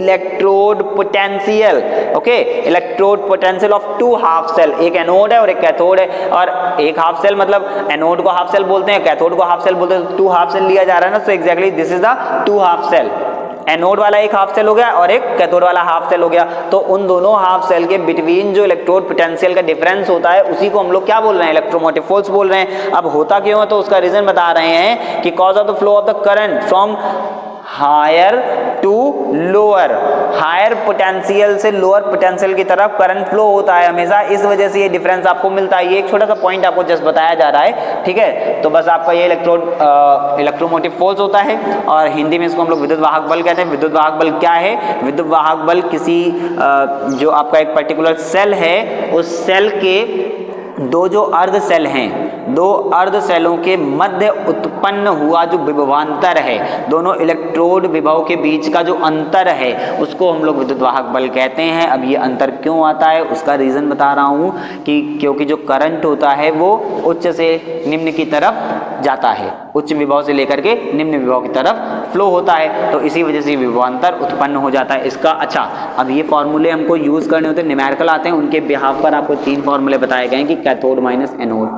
electrode potential. Okay, electrode potential of 2 half cell, एक anode है और एक cathode है, और एक हाफ सेल मतलब एनोड को हाफ सेल बोलते हैं, कैथोड को हाफ सेल बोलते हैं, 2 हाफ सेल लिया जा रहा है ना, so exactly this is the 2 half cell. Anode वाला एक हाफ सेल हो गया और एक कैथोड वाला हाफ सेल हो गया। तो उन दोनों हाफ सेल के बिटवीन जो इलेक्ट्रोड पोटेंशियल का डिफरेंस होता है उसी को हम लोग क्या बोल रहे हैं? इलेक्ट्रोमोटिव फोर्स बोल रहे हैं। अब होता क्यों है तो उसका रीजन बता रहे हैं कि cause of the flow of the current from higher to lower, higher potential से लोअर पोटेंशियल की तरफ करंट फ्लो होता है हमेशा, इस वजह से ये डिफरेंस आपको मिलता है। ये एक छोटा सा पॉइंट आपको जस्ट बताया जा रहा है। ठीक है, तो बस आपका ये इलेक्ट्रोमोटिव फोर्स होता है, और हिंदी में इसको हम लोग विद्युत वाहक बल कहते हैं। विद्युत वाहक बल क्या है? विद्युत वाहक बल किसी जो आपका एक पर्टिकुलर सेल है, उस सेल के 2 जो अर्ध सेल हैं, 2 अर्ध सेलों के मध्य उत्पन्न हुआ जो विभवांतर है, दोनों इलेक्ट्रोड विभव के बीच का जो अंतर है उसको हम लोग विद्युत वाहक बल कहते हैं। अब ये अंतर क्यों आता है उसका रीजन बता रहा हूँ कि क्योंकि जो करंट होता है वो उच्च से निम्न की तरफ जाता है, उच्च विभव से लेकर के निम्न विभव की तरफ फ्लो होता है, तो इसी वजह से विभवांतर उत्पन्न हो जाता है इसका। अच्छा, अब ये फॉर्मूले हमको यूज करने होते हैं, न्यूमेरिकल आते हैं, उनके बिहाफ पर आपको 3 फॉर्मूले बताए गए हैं कि cathode minus anode,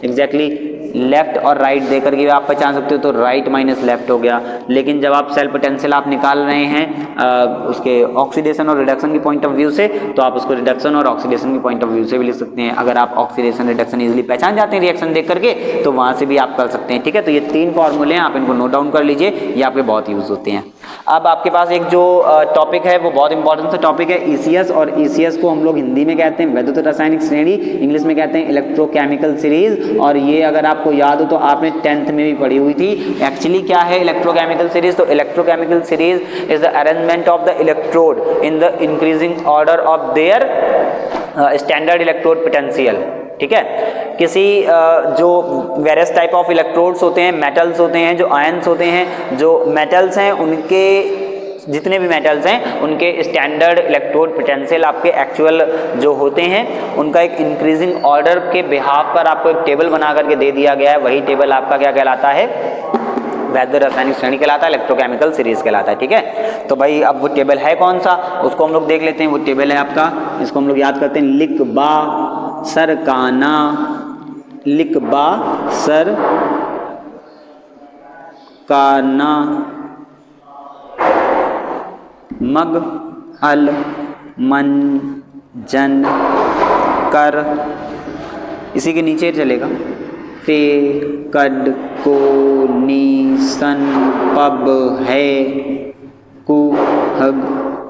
exactly left और राइट देकर के आप पहचान सकते हो, तो राइट माइनस लेफ्ट हो गया। लेकिन जब आप सेल पोटेंशियल आप निकाल रहे हैं उसके ऑक्सीडेशन और रिडक्शन के पॉइंट ऑफ व्यू से, तो आप उसको रिडक्शन और ऑक्सीडेशन के पॉइंट ऑफ व्यू से भी लिख सकते हैं। अगर आप ऑक्सीडेशन रिडक्शन इजीली पहचान जाते हैं रिएक्शन देख करके, तो वहाँ से भी आप कर सकते हैं। ठीक है, तो ये 3 फॉर्मूले हैं, आप इनको नोट डाउन कर लीजिए, ये आपके बहुत यूज होते हैं। अब आपके पास एक जो टॉपिक है वो बहुत इंपॉर्टेंट सा टॉपिक है ECS, और ECS को हम लोग हिंदी में कहते हैं वैद्युत रासायनिक श्रेणी, इंग्लिश में कहते हैं इलेक्ट्रोकेमिकल सीरीज। और ये अगर आपको याद हो तो आपने 10th में भी पढ़ी हुई थी। एक्चुअली क्या है इलेक्ट्रोकेमिकल सीरीज? तो electrochemical series is the arrangement of the electrode in the increasing order of their standard electrode potential. ठीक है, किसी जो वेरियस टाइप ऑफ इलेक्ट्रोड्स होते हैं, मेटल्स होते हैं, जो आयंस होते हैं, जो मेटल्स हैं उनके जितने भी मेटल्स हैं उनके स्टैंडर्ड इलेक्ट्रोड पोटेंशियल आपके एक्चुअल जो होते हैं उनका एक इंक्रीजिंग ऑर्डर के बिहाफ पर आपको एक टेबल बना करके दे दिया गया है। वही टेबल आपका क्या कहलाता है? वैद्य रासायनिक श्रेणी कहलाता है, इलेक्ट्रोकेमिकल सीरीज कहलाता है। ठीक है, तो भाई अब वो टेबल है कौन सा उसको हम लोग देख लेते हैं। वो टेबल है आपका, इसको हम लोग याद करते हैं, लिख बा सर काना, लिख बा सर काना, मग अल मन जन कर, इसी के नीचे चलेगा, फे कड को नी सन पब है कु हग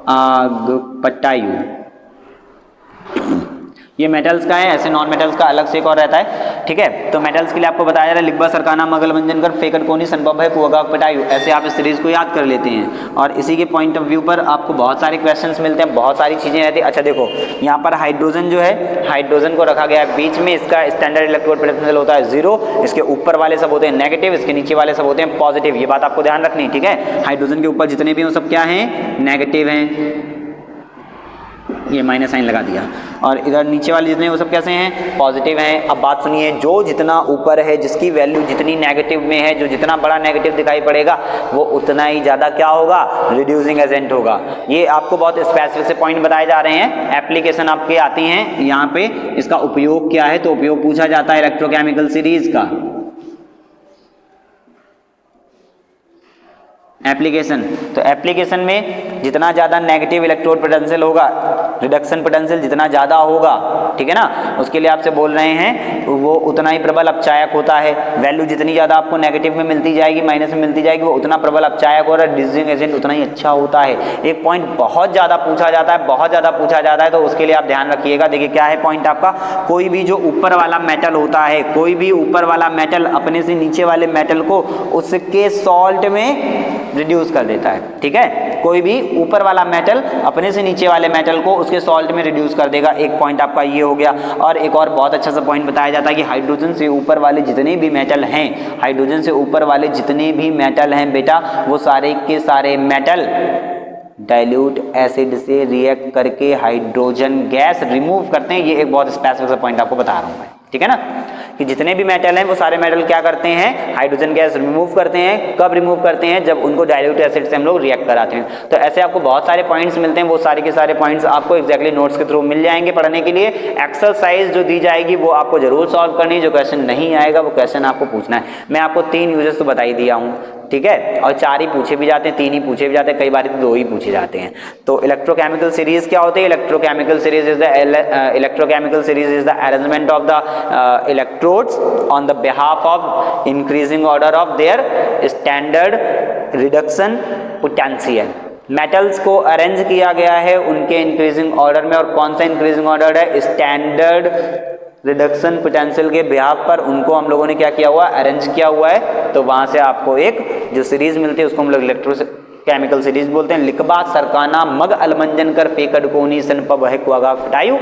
आग पटायु। ये मेटल्स का है, ऐसे नॉन मेटल्स का अलग से एक और रहता है, ठीक है। तो मेटल्स के लिए आपको बताया जा रहा है लिब्बा सरकाना मगल मंजन कर फेकट कोनी सनपब है कुआगाक पटायु, ऐसे आप इस सीरीज को याद कर लेते हैं और इसी के पॉइंट ऑफ व्यू पर आपको बहुत सारे क्वेश्चंस मिलते हैं, बहुत सारी चीजें रहती है। अच्छा देखो यहाँ पर हाइड्रोजन जो है, हाइड्रोजन को रखा गया है बीच में, इसका स्टैंडर्ड इलेक्ट्रोड पोटेंशियल होता है 0, इसके ऊपर वाले सब होते हैं नेगेटिव, इसके नीचे वाले सब होते हैं पॉजिटिव, ये बात आपको ध्यान रखनी, ठीक है। हाइड्रोजन के ऊपर जितने भी हो सब क्या हैं, नेगेटिव हैं, ये माइनस साइन लगा दिया, और इधर नीचे वाले जितने वो सब कैसे हैं, पॉजिटिव हैं। अब बात सुनिए, जो जितना ऊपर है, जिसकी वैल्यू जितनी नेगेटिव में है, जो जितना बड़ा नेगेटिव दिखाई पड़ेगा वो उतना ही ज़्यादा क्या होगा, रिड्यूसिंग एजेंट होगा। ये आपको बहुत स्पेसिफिक से पॉइंट बताए जा रहे हैं, एप्लीकेशन आपके आती हैं यहाँ पे, इसका उपयोग क्या है, तो उपयोग पूछा जाता है इलेक्ट्रोकेमिकल सीरीज का। एप्लीकेशन, तो एप्लीकेशन में जितना ज़्यादा नेगेटिव इलेक्ट्रोड पोटेंशियल होगा, रिडक्शन पोटेंशियल जितना ज़्यादा होगा, ठीक है ना, उसके लिए आपसे बोल रहे हैं वो उतना ही प्रबल अपचायक होता है। वैल्यू जितनी ज़्यादा आपको नेगेटिव में मिलती जाएगी, माइनस में मिलती जाएगी, वो उतना प्रबल अपचायक और रिड्यूसिंग एजेंट उतना ही अच्छा होता है। एक पॉइंट बहुत ज़्यादा पूछा जाता है, बहुत ज़्यादा पूछा जाता है, तो उसके लिए आप ध्यान रखिएगा। देखिए क्या है पॉइंट आपका, कोई भी जो ऊपर वाला मेटल होता है, कोई भी ऊपर वाला मेटल अपने से नीचे वाले मेटल को उसके सॉल्ट में रिड्यूस कर देता है, ठीक है। कोई भी ऊपर वाला मेटल अपने से नीचे वाले मेटल को उसके सॉल्ट में रिड्यूस कर देगा, एक पॉइंट आपका ये हो गया। और एक और बहुत अच्छा सा पॉइंट बताया जाता है कि हाइड्रोजन से ऊपर वाले जितने भी मेटल हैं, हाइड्रोजन से ऊपर वाले जितने भी मेटल हैं बेटा, वो सारे के सारे मेटल डाइल्यूट एसिड से रिएक्ट करके हाइड्रोजन गैस रिमूव करते हैं। ये एक बहुत स्पेसिफिक सा पॉइंट आपको बता रहा हूँ मैं, ठीक है ना, कि जितने भी मेटल हैं वो सारे मेटल क्या करते हैं, हाइड्रोजन गैस रिमूव करते हैं। कब रिमूव करते हैं, जब उनको डाइल्यूट एसिड से हम लोग रिएक्ट कराते हैं। तो ऐसे आपको बहुत सारे पॉइंट्स मिलते हैं, वो सारे के सारे पॉइंट्स आपको एग्जैक्टली नोट्स के थ्रू मिल जाएंगे पढ़ने के लिए। एक्सरसाइज जो दी जाएगी वो आपको जरूर सॉल्व करनी है, जो क्वेश्चन नहीं आएगा वो क्वेश्चन आपको पूछना है। मैं आपको 3 यूजेस तो बता ही दिया हूँ, ठीक है, और 4 ही पूछे भी जाते हैं, 3 ही पूछे भी जाते हैं, कई बार 2 ही पूछे जाते हैं। तो इलेक्ट्रोकेमिकल सीरीज क्या होती है, electrochemical series is the arrangement of the electrodes on the behalf of increasing order of their standard reduction potential. Metals को अरेंज किया गया है उनके इंक्रीजिंग ऑर्डर में, और कौन सा इंक्रीजिंग ऑर्डर है, स्टैंडर्ड रिडक्शन पोटेंशियल के बिहाफ पर उनको हम लोगों ने क्या किया हुआ, अरेंज किया हुआ है। तो वहां से आपको एक जो सीरीज मिलती है उसको हम लोग इलेक्ट्रोकेमिकल सीरीज बोलते हैं। लिखबा सरकाना मग अलमंजन कर फेकड कोनी सन पब है कुआगा पटायु।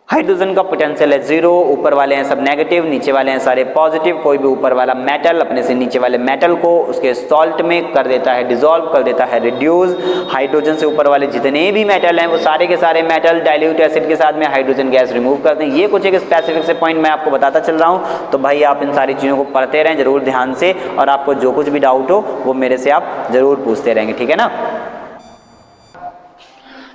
हाइड्रोजन का पोटेंशियल है 0, ऊपर वाले हैं सब नेगेटिव, नीचे वाले हैं सारे पॉजिटिव। कोई भी ऊपर वाला मेटल अपने से नीचे वाले मेटल को उसके सॉल्ट में कर देता है डिसॉल्व, कर देता है रिड्यूस। हाइड्रोजन से ऊपर वाले जितने भी मेटल हैं वो सारे के सारे मेटल डाइल्यूट एसिड के साथ में हाइड्रोजन गैस रिमूव करते हैं। ये कुछ एक स्पेसिफिक से पॉइंट मैं आपको बताता चल रहा हूँ, तो भाई आप इन सारी चीज़ों को पढ़ते रहें जरूर ध्यान से, और आपको जो कुछ भी डाउट हो वो मेरे से आप जरूर पूछते रहेंगे, ठीक है ना।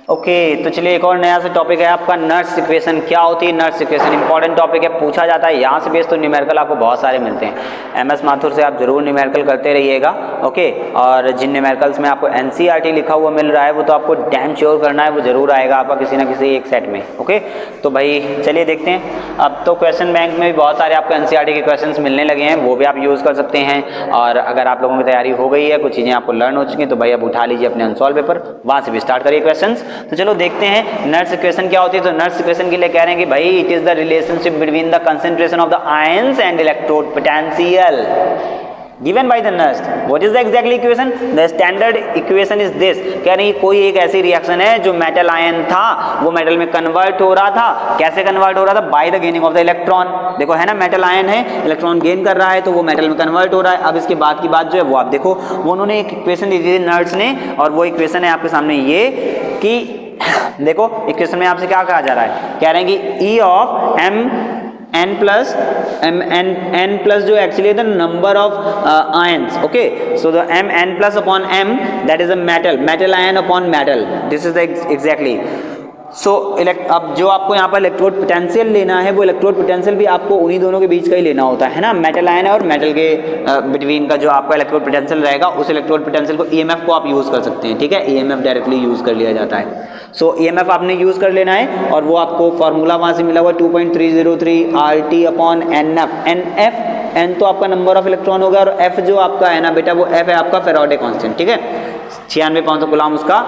ओके तो चलिए एक और नया सा टॉपिक है आपका, नर्स इक्वेशन क्या होती है। नर्स इक्वेशन इंपॉर्टेंट टॉपिक है, पूछा जाता है यहाँ से बेस, तो न्यूमेरिकल आपको बहुत सारे मिलते हैं। एमएस माथुर से आप जरूर न्यूमेरिकल करते रहिएगा, ओके। और जिन न्यूमेरिकल्स में आपको एनसीईआरटी लिखा हुआ मिल रहा है वो तो आपको डैम श्योर करना है, वो जरूर आएगा आपका किसी ना किसी एक सेट में, ओके। तो भाई चलिए देखते हैं। अब तो क्वेश्चन बैंक में भी बहुत सारे आपको एनसीईआरटी के क्वेश्चन मिलने लगे हैं, वो भी आप यूज़ कर सकते हैं। और अगर आप लोगों की तैयारी हो गई है, कुछ चीज़ें आपको लर्न हो चुकी हैं, तो भाई अब उठा लीजिए अपने अनसॉल्व पेपर, वहाँ से भी स्टार्ट करिए क्वेश्चन। तो चलो देखते हैं नर्स इक्वेशन क्या होती है। तो नर्स इक्वेशन के लिए कह रहे हैं कि भाई it is the relationship between the concentration of the ions and electrode potential given by the nurse. What is the exact equation? The standard equation is this. कह रहे हैं कोई एक ऐसी रिएक्शन है जो मेटल आयन था वो मेटल में कन्वर्ट हो रहा था। कैसे कन्वर्ट हो रहा था? By the gaining of the electron. देखो है ना, मेटल आयन है, इलेक्ट्रॉन गेन कर रहा है तो वो मेटल में कन्वर्ट हो रहा है। अब इसके बाद की बात जो है वो आप देखो, वो उन्होंने एक इक्वेशन दी थी नर्स ने, और वो इक्वेशन है आपके सामने ये कि देखो इक्वेशन में आपसे क्या कहा जा रहा है, कह रहे हैं कि E ऑफ n plus जो actually the number of ions, okay. So the n plus upon m that is a metal ion upon metal, this is the exactly. सो अब जो आपको यहाँ पर इलेक्ट्रोड पोटेंशियल लेना है वो इलेक्ट्रोड पोटेंशियल भी आपको उन्हीं दोनों के बीच का ही लेना होता है ना, मेटल आयन और मेटल के बिटवीन का जो आपका इलेक्ट्रोड पोटेंशियल रहेगा, उस इलेक्ट्रोड पोटेंशियल को ईएमएफ को आप यूज़ कर सकते हैं, ठीक है। ईएमएफ डायरेक्टली यूज़ कर लिया जाता है। सो ईएमएफ आपने यूज़ कर लेना है, और वो आपको फॉर्मूला वहाँ से मिला हुआ 2.303 RT अपॉन NF। N तो आपका नंबर ऑफ इलेक्ट्रॉन होगा, और F जो आपका है ना बेटा, वो F है आपका फेराडे कांस्टेंट, ठीक है। 96,500 कूलम उसका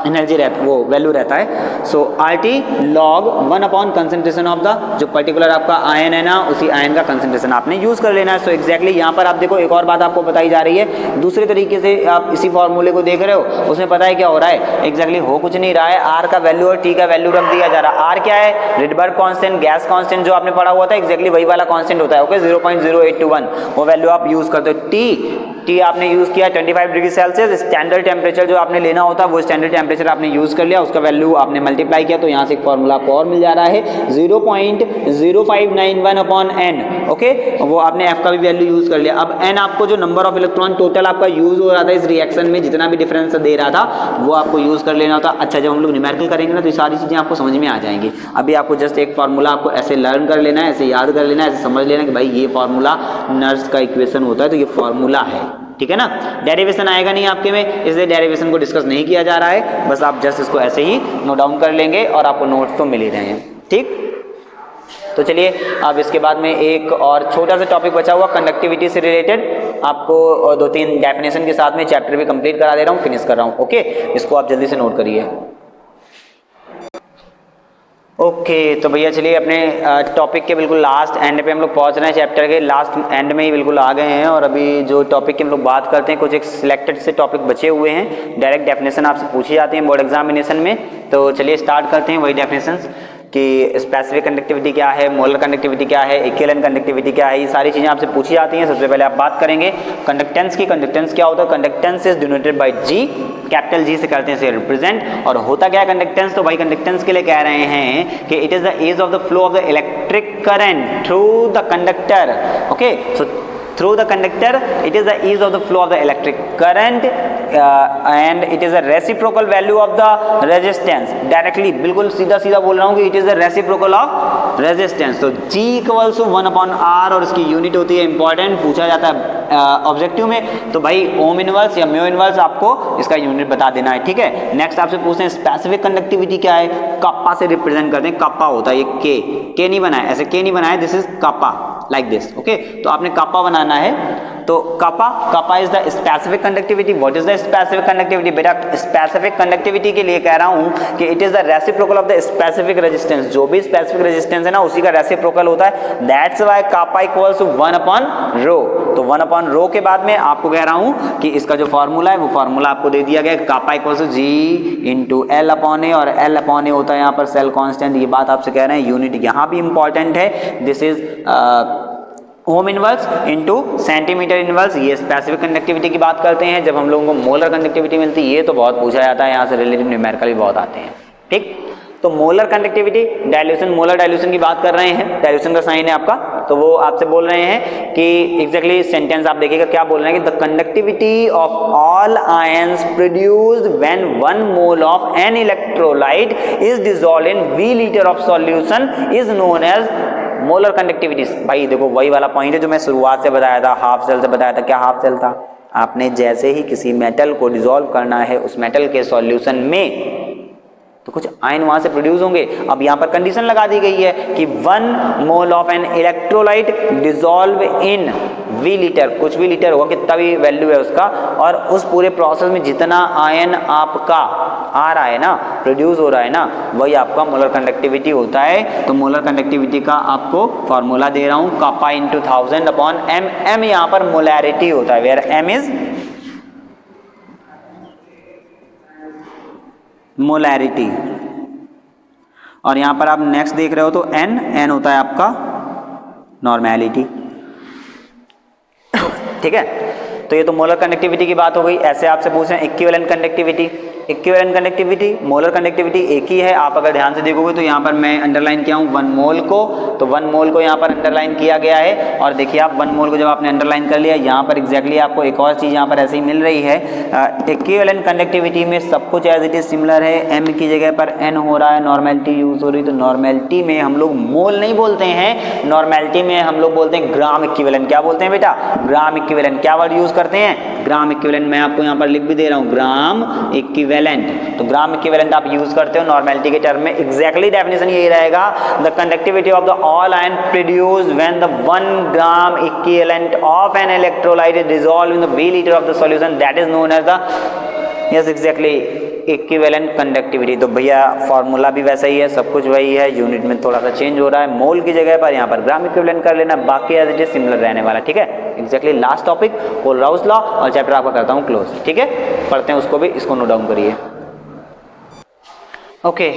एनर्जी रहता, वो वैल्यू रहता है। सो RT log 1 upon concentration of the जो पर्टिकुलर आपका आयन है ना, उसी आयन का कंसंट्रेशन आपने यूज कर लेना है। सो एग्जैक्टली यहाँ पर आप देखो एक और बात आपको बताई जा रही है, दूसरे तरीके से आप इसी फॉर्मूले को देख रहे हो, उसमें पता है क्या हो रहा है, एग्जैक्टली हो कुछ नहीं रहा है, R का वैल्यू और T का वैल्यू रख दिया जा रहा है। R क्या है, रिडबर्ग कांस्टेंट, गैस कांस्टेंट जो आपने पढ़ा हुआ था, एग्जैक्टली वही वाला कांस्टेंट होता है, ओके 0.0821, वो वैल्यू आप यूज करते हो। T आपने यूज किया 25 डिग्री सेल्सियस, स्टैंडर्ड टेम्परेचर जो आपने लेना होता है वो स्टैंडर्ड टेम्परेचर आपने यूज कर लिया, उसका वैल्यू आपने मल्टीप्लाई किया, तो यहाँ से एक फॉर्मूला आपको और मिल जा रहा है 0.0591 अपॉन n, ओके, वो आपने f का भी वैल्यू यूज कर लिया। अब n आपको जो नंबर ऑफ इलेक्ट्रॉन टोटल आपका यूज हो रहा था इस रिएक्शन में, जितना भी डिफरेंस दे रहा था वो आपको यूज कर लेना होता। अच्छा, जब हम लोग न्यूमेरिकल करेंगे ना तो ये सारी चीजें आपको समझ में आ जाएंगी। अभी आपको जस्ट एक फॉर्मूला आपको ऐसे लर्न कर लेना है, ऐसे याद कर लेना है, ऐसे समझ लेना कि भाई ये फॉर्मूला नर्स का इक्वेशन होता है, तो ये फॉर्मूला है, ठीक है ना। डेरिवेशन आएगा नहीं आपके में, इसलिए डेरिवेशन को डिस्कस नहीं किया जा रहा है, बस आप जस्ट इसको ऐसे ही नोट डाउन कर लेंगे और आपको नोट्स तो मिल ही रहे हैं, ठीक। तो चलिए अब इसके बाद में एक और छोटा सा टॉपिक बचा हुआ कंडक्टिविटी से रिलेटेड, आपको 2-3 डेफिनेशन के साथ में चैप्टर भी कंप्लीट करा दे रहा हूँ, फिनिश कर रहा हूँ, ओके, इसको आप जल्दी से नोट करिए। ओके तो भैया चलिए अपने टॉपिक के बिल्कुल लास्ट एंड पे हम लोग पहुंच रहे हैं, चैप्टर के लास्ट एंड में ही बिल्कुल आ गए हैं, और अभी जो टॉपिक की हम लोग बात करते हैं, कुछ एक सिलेक्टेड से टॉपिक बचे हुए हैं, डायरेक्ट डेफिनेशन आपसे पूछी जाती है बोर्ड एग्जामिनेशन में। तो चलिए स्टार्ट करते हैं वही डेफिनेशंस कि स्पेसिफिक कंडक्टिविटी क्या है, मोलर कंडक्टिविटी क्या है, इक्विवेलेंट कंडक्टिविटी क्या है, ये सारी चीज़ें आपसे पूछी जाती हैं। सबसे पहले आप बात करेंगे कंडक्टेंस की। कंडक्टेंस क्या होता है, conductance is denoted by G, capital G से करते हैं इसे रिप्रेजेंट। और होता क्या है कंडक्टेंस, तो भाई कंडक्टेंस के लिए कह रहे हैं कि it is the age of the flow of the electric current through the conductor, okay, so through the conductor it is the ease of the flow of the electric current and it is a reciprocal value of the resistance, directly बिल्कुल सीधा सीधा बोल रहा हूँ कि it is the reciprocal of resistance। तो G equals to 1 upon R और इसकी यूनिट होती है, इंपॉर्टेंट पूछा जाता है ऑब्जेक्टिव में, तो भाई ओम इनवर्स या म्यू इनवर्स आपको इसका यूनिट बता देना है, ठीक है। नेक्स्ट आपसे पूछते हैं स्पेसिफिक कंडक्टिविटी क्या है, कप्पा से रिप्रेजेंट करते हैं, कप्पा होता है ये के नहीं बनाया, ऐसे के नहीं बनाया, this is kappa like this, okay, तो आपने कप्पा बनाना है। तो kappa is the specific conductivity. What is the specific conductivity, बेटा स्पेसिफिक कंडक्टिविटी के लिए कह रहा हूं कि it is the reciprocal of the specific resistance, जो भी स्पेसिफिक रेजिस्टेंस है ना उसी का रेसिप्रोकल होता है, that's why kappa equals to 1 upon rho. तो 1 अपॉन रो के बाद में आपको कह रहा हूं कि इसका जो फॉर्मूला है वो फॉर्मूला आपको दे दिया गया, kappa equals to G into L upon A, और एल अपॉन ए होता है यहाँ पर सेल कांस्टेंट, ये बात आपसे कह रहे हैं, यूनिट यहाँ भी इंपॉर्टेंट है, this is ohm inverse into centimetre inverse. ये स्पेसिफिक कंडक्टिविटी की बात करते हैं। जब हम लोगों को मोलर कंडक्टिविटी मिलती है, ये तो बहुत पूछा जाता है, यहाँ से रिलेटिव न्यूमेरिकल भी बहुत आते हैं, ठीक। तो molar conductivity, dilution, molar dilution की बात कर रहे हैं, डाइल्यूशन का साइन है आपका, तो वो आपसे बोल रहे हैं कि एग्जैक्टली सेंटेंस आप देखिएगा क्या बोल रहे हैं कि the conductivity of all ions produced when 1 mole of an electrolyte is dissolved in V litre of solution is known as molar conductivity. भाई देखो वही वाला पॉइंट है जो मैं शुरुआत से बताया था, हाफ सेल से बताया था। क्या हाफ सेल था, आपने जैसे ही किसी मेटल को डिसॉल्व करना है उस मेटल के सॉल्यूशन में, तो कुछ आयन वहां से प्रोड्यूस होंगे। अब यहाँ पर कंडीशन लगा दी गई है कि 1 mole of an electrolyte dissolve in V litre, कुछ भी लीटर होगा, कितना भी वैल्यू है उसका, और उस पूरे प्रोसेस में जितना आयन आपका आ रहा है ना, प्रोड्यूस हो रहा है ना, वही आपका मोलर कंडक्टिविटी होता है। तो मोलर कंडक्टिविटी का आपको फॉर्मूला दे रहा हूं, kappa into 1000 upon m। m यहाँ पर मोलैरिटी होता है, वेयर m इज मोलैरिटी, और यहां पर आप नेक्स्ट देख रहे हो तो n होता है आपका नॉर्मेलिटी, ठीक है। तो ये तो मोलर कंडक्टिविटी की बात हो गई। ऐसे आपसे पूछ रहे हैं equivalent conductivity. Equivalent conductivity, molar conductivity एक ही है। आप अगर ध्यान से देखोगे तो यहाँ पर मैं अंडरलाइन किया हूँ 1 मोल को, तो 1 मोल को यहाँ पर अंडरलाइन किया गया है। और देखिए आप 1 मोल को जब आपने अंडरलाइन कर लिया, यहाँ पर एग्जैक्टली आपको एक और चीज़ यहाँ पर ऐसे ही मिल रही है। इक्विवेलेंट कंडक्टिविटी में सब कुछ एज इट इज सिमिलर है, m की जगह पर n हो रहा है, नॉर्मेलिटी यूज हो रही है। तो नॉर्मेलिटी में हम लोग मोल नहीं बोलते हैं, नॉर्मेलिटी में हम लोग बोलते हैं ग्राम इक्विवेलेंट। क्या बोलते हैं बेटा, ग्राम इक्विवेलेंट। क्या वर्ड यूज करते हैं, ग्राम इक्विवेलेंट। मैं आपको यहाँ पर लिख भी दे रहा हूँ, ग्राम इक्विवेलेंट। तो ग्राम इक्विवेलेंट आप यूज करते हो नॉर्मेलिटी के टर्म में। एग्जैक्टली डेफिनेशन यही रहेगा, the conductivity of the all ion produced when the 1 gram equivalent of an electrolyte is dissolved in the V litre of the solution, that is known as the, yes exactly, equivalent conductivity. तो भैया formula भी वैसा ही है, सब कुछ वही है, unit में थोड़ा सा चेंज हो रहा है, मोल की जगह पर यहाँ पर ग्राम इक्विवेलेंट कर लेना, बाकी एज इट इज सिमिलर रहने वाला। ठीक है, exactly last topic Kohlrausch law और चैप्टर आपका करता हूँ क्लोज। ठीक है, पढ़ते हैं उसको भी, इसको नोट डाउन करिए। ओके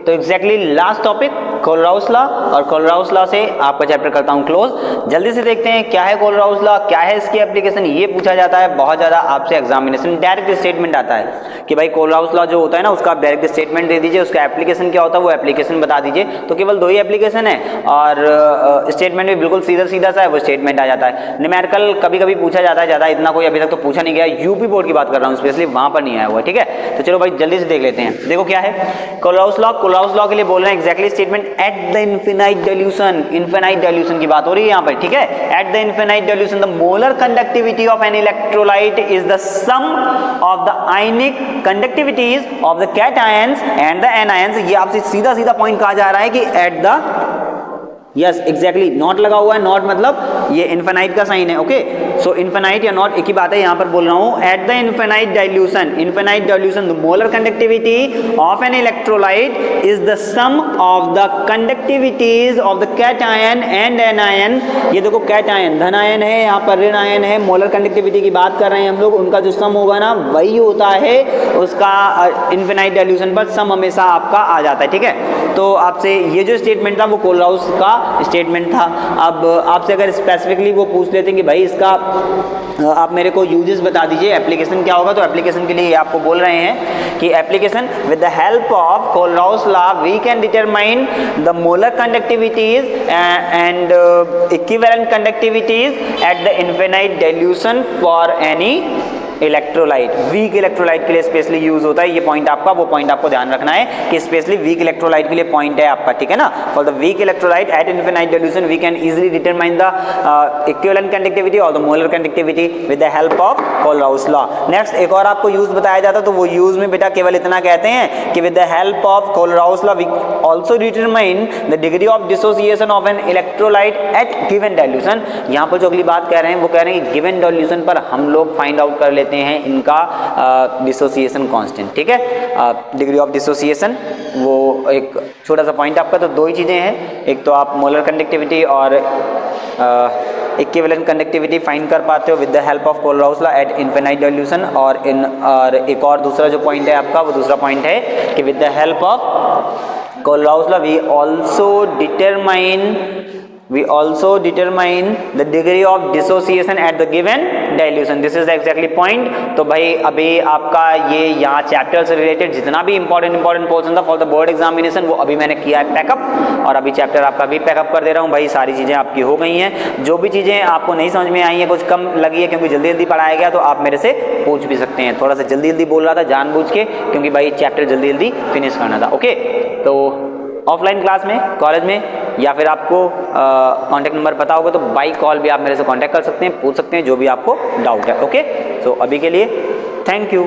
तो exactly last topic Kohlrausch law, और कोलराउस लॉ से आपका चैप्टर करता हूँ क्लोज। जल्दी से देखते हैं क्या है कोलराउस लॉ, क्या है इसकी एप्लीकेशन। ये पूछा जाता है बहुत ज़्यादा आपसे एग्जामिनेशन, डायरेक्ट स्टेटमेंट आता है कि भाई कोलराउस लॉ जो होता है ना, उसका आप डायरेक्ट स्टेटमेंट दे दीजिए, उसका एप्लीकेशन क्या होता है वो एप्लीकेशन बता दीजिए। तो केवल 2 ही एप्लीकेशन है और स्टेटमेंट भी बिल्कुल सीधा सीधा सा है, वो स्टेटमेंट आ जाता है। न्यूमेरिकल कभी कभी पूछा जाता है, ज़्यादा इतना कोई अभी तक तो पूछा नहीं गया, यूपी बोर्ड की बात कर रहा हूँ स्पेशली, वहाँ पर नहीं आया हुआ। ठीक है, तो चलो भाई जल्दी से देख लेते हैं। देखो क्या है कोलराउस लॉ। कोलराउस लॉ के लिए बोल रहे हैं exactly statement at the infinite dilution, infinite dilution की बात हो रही है यहाँ पर। ठीक है, at the infinite dilution the molar conductivity of an electrolyte is the sum of the ionic conductivities of the cations and the anions. ये आपसे सीधा सीधा पॉइंट कहा जा रहा है कि at the, yes exactly not लगा हुआ है, नॉट मतलब ये इनफिनाइट का साइन है। ओके सो इनफिनाइट या नॉट एक ही बात है, यहाँ पर बोल रहा हूँ at the infinite dilution, infinite dilution the molar conductivity of an electrolyte is the sum of the conductivities of the cation and anion. ये देखो कैटायन धन आयन है, यहाँ पर ऋण आयन है, मोलर कंडक्टिविटी की बात कर रहे हैं हम लोग, उनका जो सम होगा ना वही होता है उसका इनफिनाइट डाइल्यूशन पर सम हमेशा आपका आ जाता है। ठीक है, तो आपसे ये जो स्टेटमेंट था वो कोलराउस का स्टेटमेंट था। अब आपसे अगर स्पेसिफिकली वो पूछ लेते हैं कि भाई इसका आप मेरे को यूजेस बता दीजिए, एप्लीकेशन क्या होगा, तो एप्लीकेशन के लिए आपको बोल रहे हैं कि application with the help of Kohlrausch law we can determine the molar conductivities and equivalent conductivities at the infinite dilution for any electrolyte. Weak electrolyte के लिए स्पेशली यूज होता है ये पॉइंट आपका, वो पॉइंट आपको ध्यान रखना है कि स्पेशली वीक इलेक्ट्रोलाइट के लिए पॉइंट है आपका। ठीक है ना, for the weak electrolyte at infinite dilution we can easily determine the equivalent conductivity और the molar conductivity with the help of Kohlrausch law. Next एक और आपको यूज बताया जाता है, तो वो यूज में बेटा केवल इतना कहते हैं कि with the help of Kohlrausch law we also determine the degree of dissociation of an electrolyte at given dilution. यहाँ पर जो अगली बात कह रहे हैं वो कह रहे हैं कि गिवन डाइल्यूशन पर हम लोग फाइंड आउट कर लेते हैं इनका डिसोसिएशन कांस्टेंट। ठीक है, डिग्री ऑफ डिसोसिएशन वो एक छोटा सा पॉइंट आपका। तो 2 ही चीजें हैं, एक तो आप मोलर कंडक्टिविटी और इक्विवेलेंट कंडक्टिविटी फाइंड कर पाते हो with the help of Kohlrausch law at infinite dilution, और एक और दूसरा जो पॉइंट है आपका वो दूसरा पॉइंट है कि with the help of Kohlrausch law we also determine the degree of dissociation at the given dilution. This is the exactly point. तो भाई अभी आपका ये यहाँ चैप्टर से रिलेटेड जितना भी इंपॉर्टेंट पोर्शन था फॉर द बोर्ड एग्जामिनेशन वो अभी मैंने किया है पैकअप, और अभी चैप्टर आपका भी पैकअप कर दे रहा हूँ भाई। सारी चीज़ें आपकी हो गई हैं, जो भी चीज़ें आपको नहीं समझ में आई हैं, कुछ कम लगी है क्योंकि जल्दी जल्दी पढ़ाया गया, तो आप मेरे से पूछ भी सकते हैं। थोड़ा सा जल्दी जल्दी बोल रहा था जानबूझ के, क्योंकि भाई चैप्टर जल्दी जल्दी फिनिश करना था। ओके, तो ऑफलाइन क्लास में, कॉलेज में, या फिर आपको कांटेक्ट नंबर पता होगा तो बाई कॉल भी आप मेरे से कांटेक्ट कर सकते हैं, पूछ सकते हैं जो भी आपको डाउट है। ओके, तो अभी के लिए थैंक यू।